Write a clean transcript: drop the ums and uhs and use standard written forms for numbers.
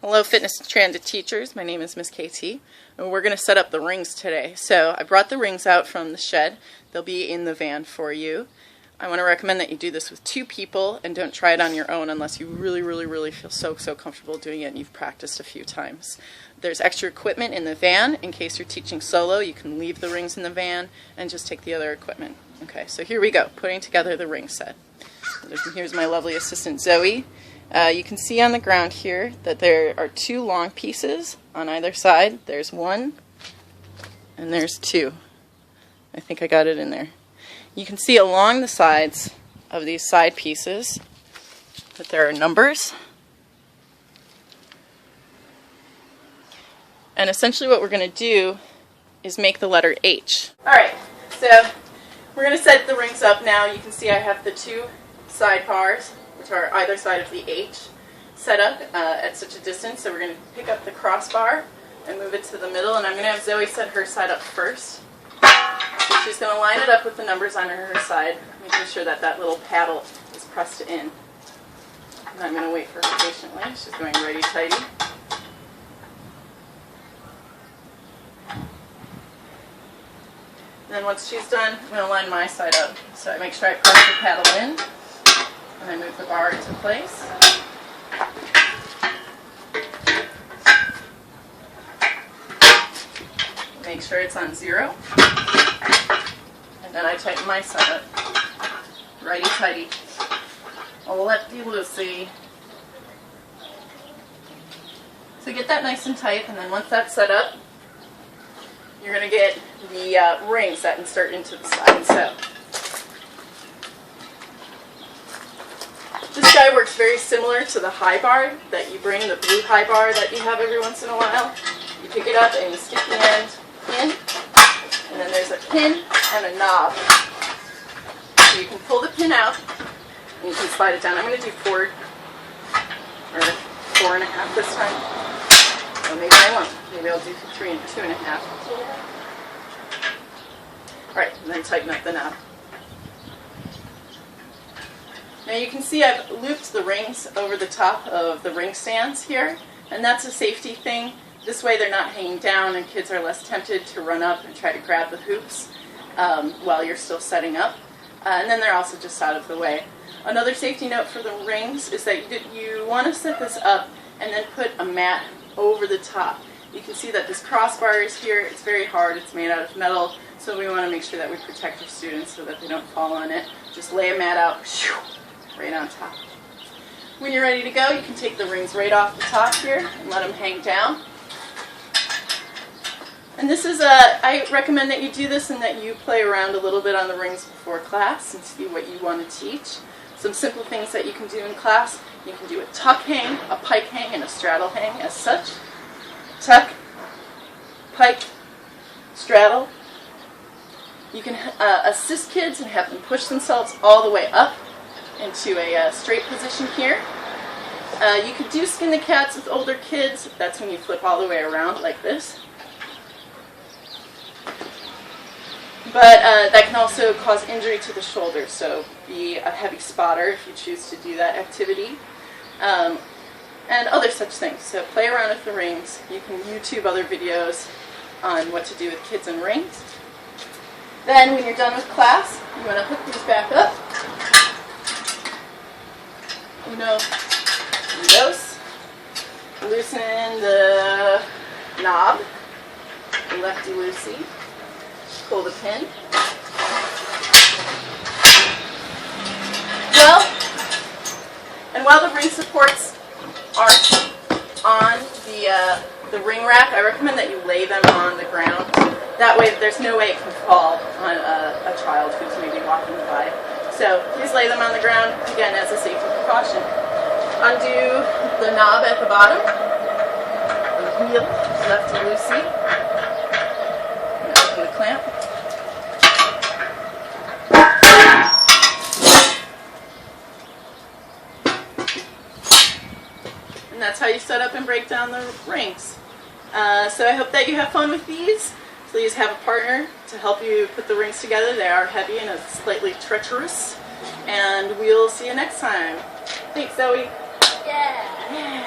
Hello Fitness Transit teachers, my name is Miss KT and we're going to set up the rings today. So I brought the rings out from the shed. They'll be in the van for you. I want to recommend that you do this with 2 people and don't try it on your own unless you really feel so comfortable doing it and you've practiced a few times. There's extra equipment in the van in case you're teaching solo. You can leave the rings in the van and just take the other equipment. Okay, so here we go, putting together the ring set. Here's my lovely assistant Zoe. You can see on the ground here that there are 2 long pieces on either side. There's 1 and there's 2. I think I got it in there. You can see along the sides of these side pieces that there are numbers. And essentially what we're going to do is make the letter H. Alright, so we're going to set the rings up now. You can see I have the 2 side bars, which are either side of the H, set up at such a distance. So we're going to pick up the crossbar and move it to the middle, and I'm going to have Zoe set her side up first. So she's going to line it up with the numbers on her side, making sure that that little paddle is pressed in. And I'm going to wait for her patiently. She's going righty-tighty. Then once she's done, I'm going to line my side up. So I make sure I press the paddle in, and I move the bar into place. Make sure it's on 0. And then I tighten my side up. Righty-tighty. Lefty-loosey. So get that nice and tight, and then once that's set up, you're going to get the rings that insert into the side. So this guy works very similar to the high bar that you bring, the blue high bar that you have every once in a while. You pick it up and you stick the end in, and then there's a pin and a knob. So you can pull the pin out and you can slide it down. I'm going to do 4 or 4.5 this time. Or maybe I won't. Maybe I'll do 3 and 2.5. Alright, and then tighten up the knob. Now you can see I've looped the rings over the top of the ring stands here, and that's a safety thing. This way they're not hanging down and kids are less tempted to run up and try to grab the hoops while you're still setting up. And then they're also just out of the way. Another safety note for the rings is that you want to set this up and then put a mat over the top. You can see that this crossbar is here. It's very hard. It's made out of metal, so we want to make sure that we protect our students so that they don't fall on it. Just lay a mat out right on top. When you're ready to go, you can take the rings right off the top here and let them hang down. And this is I recommend that you do this and that you play around a little bit on the rings before class and see what you want to teach. Some simple things that you can do in class. You can do a tuck hang, a pike hang, and a straddle hang as such. Tuck, pike, straddle. You can assist kids and have them push themselves all the way up into a straight position here. You could do skin the cats with older kids. That's when you flip all the way around like this. But that can also cause injury to the shoulder, so be a heavy spotter if you choose to do that activity. And other such things. So play around with the rings. You can YouTube other videos on what to do with kids and rings. Then when you're done with class, you want to hook these back up. Uno, dos. Loosen the knob. Lefty-loosey. Pull the pin. Well, and while the ring supports aren't on the ring rack, I recommend that you lay them on the ground. That way there's no way it can fall on a child who's maybe walking by. So please lay them on the ground, again, as a safety precaution. Undo the knob at the bottom. The wheel, lefty-loosey. Open the clamp. And that's how you set up and break down the rings. So I hope that you have fun with these. Please have a partner to help you put the rings together. They are heavy and slightly treacherous. And we'll see you next time. Thanks, Zoe. Yeah.